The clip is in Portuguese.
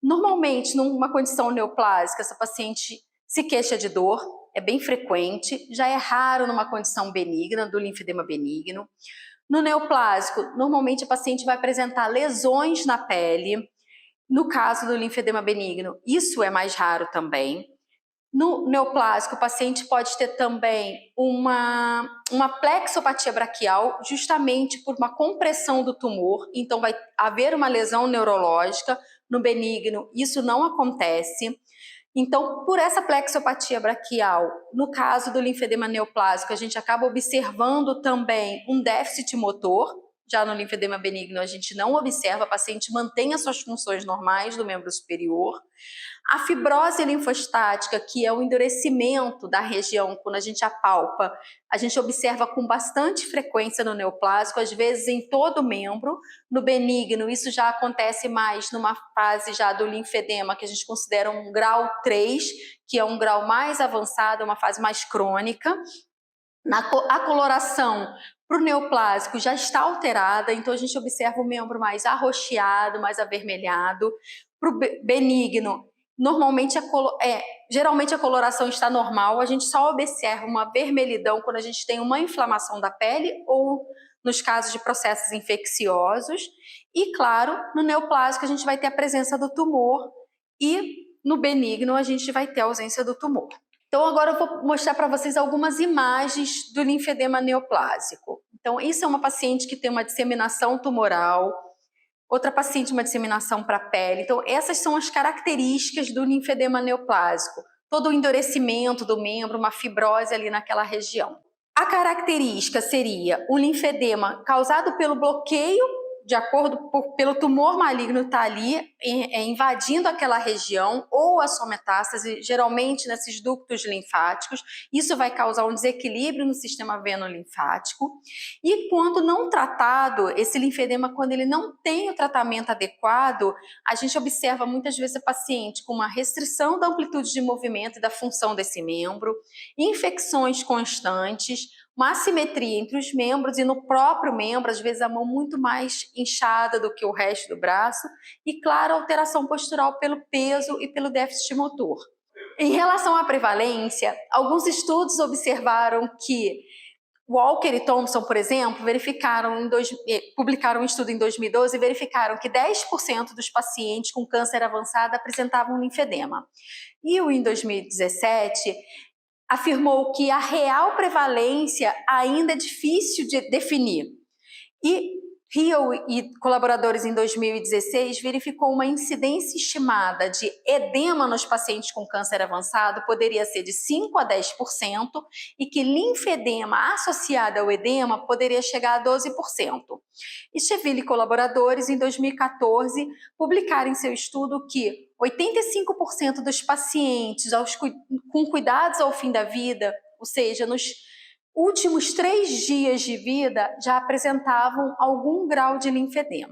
Normalmente, numa condição neoplásica, essa paciente se queixa de dor, é bem frequente, já é raro numa condição benigna, do linfedema benigno. No neoplásico, normalmente a paciente vai apresentar lesões na pele. No caso do linfedema benigno, isso é mais raro também. No neoplásico, o paciente pode ter também uma plexopatia braquial, justamente por uma compressão do tumor, então vai haver uma lesão neurológica. No benigno, isso não acontece. Então, por essa plexopatia braquial, no caso do linfedema neoplásico, a gente acaba observando também um déficit motor. Já no linfedema benigno, a gente não observa, a paciente mantém as suas funções normais do membro superior. A fibrose linfostática, que é o endurecimento da região, quando a gente apalpa, a gente observa com bastante frequência no neoplásico, às vezes em todo o membro. No benigno, isso já acontece mais numa fase já do linfedema, que a gente considera um grau 3, que é um grau mais avançado, uma fase mais crônica. A coloração para o neoplásico já está alterada, então a gente observa o membro mais arroxeado, mais avermelhado. Para o benigno, normalmente geralmente a coloração está normal, a gente só observa uma vermelhidão quando a gente tem uma inflamação da pele ou nos casos de processos infecciosos. E, claro, no neoplásico a gente vai ter a presença do tumor e no benigno a gente vai ter a ausência do tumor. Então, agora eu vou mostrar para vocês algumas imagens do linfedema neoplásico. Então, isso é uma paciente que tem uma disseminação tumoral, outra paciente uma disseminação para a pele. Então, essas são as características do linfedema neoplásico. Todo o endurecimento do membro, uma fibrose ali naquela região. A característica seria um linfedema causado pelo bloqueio, de acordo pelo tumor maligno estar ali invadindo aquela região, ou a sua metástase, geralmente nesses ductos linfáticos. Isso vai causar um desequilíbrio no sistema veno-linfático. E quando não tratado, esse linfedema, quando ele não tem o tratamento adequado, a gente observa muitas vezes a paciente com uma restrição da amplitude de movimento e da função desse membro, infecções constantes, uma assimetria entre os membros e no próprio membro, às vezes a mão muito mais inchada do que o resto do braço, e, claro, alteração postural pelo peso e pelo déficit motor. Em relação à prevalência, alguns estudos observaram que Walker e Thompson, por exemplo, publicaram um estudo em 2012 e verificaram que 10% dos pacientes com câncer avançado apresentavam linfedema. E o em 2017 afirmou que a real prevalência ainda é difícil de definir. E Hill e colaboradores em 2016 verificou uma incidência estimada de edema nos pacientes com câncer avançado poderia ser de 5 a 10% e que linfedema associado ao edema poderia chegar a 12%. E Cheville e colaboradores em 2014 publicaram em seu estudo que 85% dos pacientes com cuidados ao fim da vida, ou seja, nos últimos 3 dias de vida, já apresentavam algum grau de linfedema.